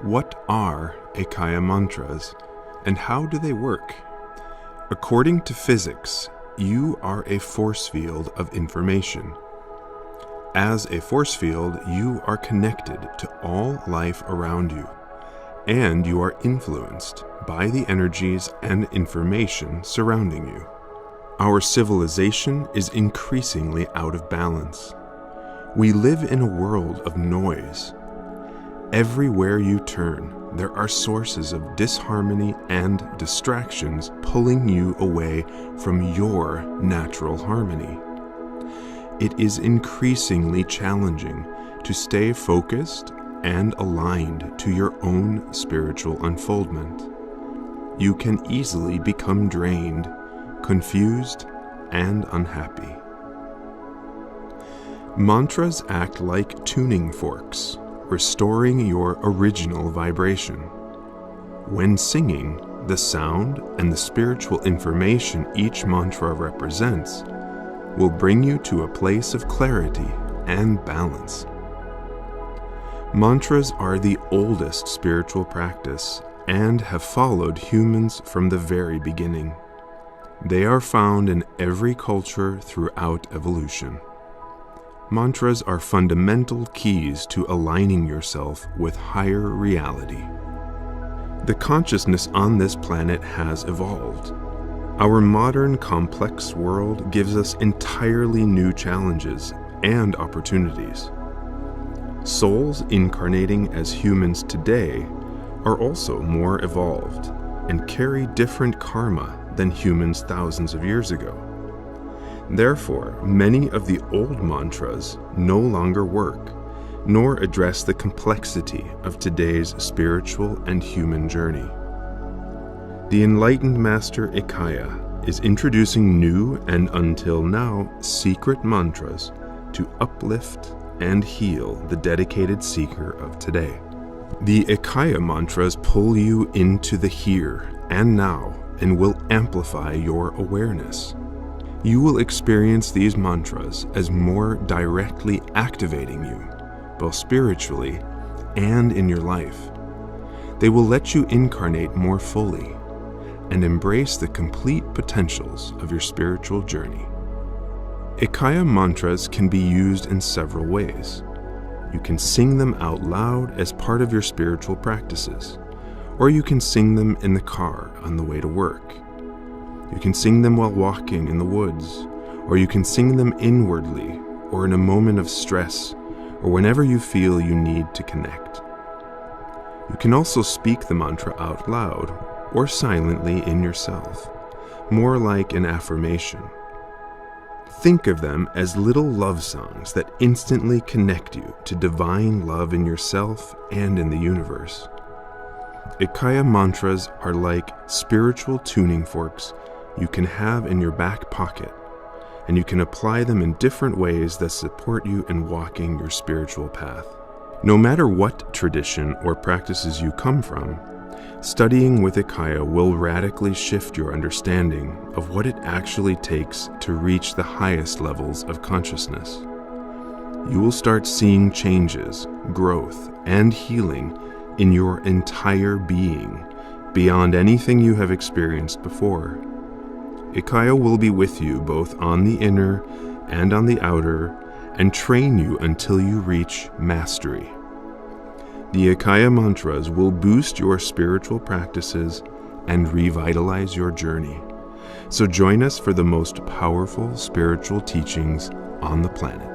What are IKYA Mantras, and how do they work? According to physics, you are a force field of information. As a force field, you are connected to all life around you, and you are influenced by the energies and information surrounding you. Our civilization is increasingly out of balance. We live in a world of noise. Everywhere you turn, there are sources of disharmony and distractions pulling you away from your natural harmony. It is increasingly challenging to stay focused and aligned to your own spiritual unfoldment. You can easily become drained, confused, and unhappy. Mantras act like tuning forks, restoring your original vibration. When singing, the sound and the spiritual information each mantra represents will bring you to a place of clarity and balance. Mantras are the oldest spiritual practice and have followed humans from the very beginning. They are found in every culture throughout evolution. Mantras are fundamental keys to aligning yourself with higher reality. The consciousness on this planet has evolved. Our modern complex world gives us entirely new challenges and opportunities. Souls incarnating as humans today are also more evolved and carry different karma than humans thousands of years ago. Therefore, many of the old mantras no longer work, nor address the complexity of today's spiritual and human journey. The enlightened master IKYA is introducing new and until now secret mantras to uplift and heal the dedicated seeker of today. The IKYA mantras pull you into the here and now and will amplify your awareness. You will experience these mantras as more directly activating you, both spiritually and in your life. They will let you incarnate more fully and embrace the complete potentials of your spiritual journey. IKYA mantras can be used in several ways. You can sing them out loud as part of your spiritual practices, or you can sing them in the car on the way to work. You can sing them while walking in the woods, or you can sing them inwardly or in a moment of stress or whenever you feel you need to connect. You can also speak the mantra out loud or silently in yourself, more like an affirmation. Think of them as little love songs that instantly connect you to divine love in yourself and in the universe. IKYA mantras are like spiritual tuning forks you can have in your back pocket, and you can apply them in different ways that support you in walking your spiritual path. No matter what tradition or practices you come from, studying with IKYA will radically shift your understanding of what it actually takes to reach the highest levels of consciousness. You will start seeing changes, growth, and healing in your entire being beyond anything you have experienced before. IKYA will be with you both on the inner and on the outer and train you until you reach mastery. The IKYA mantras will boost your spiritual practices and revitalize your journey. So join us for the most powerful spiritual teachings on the planet.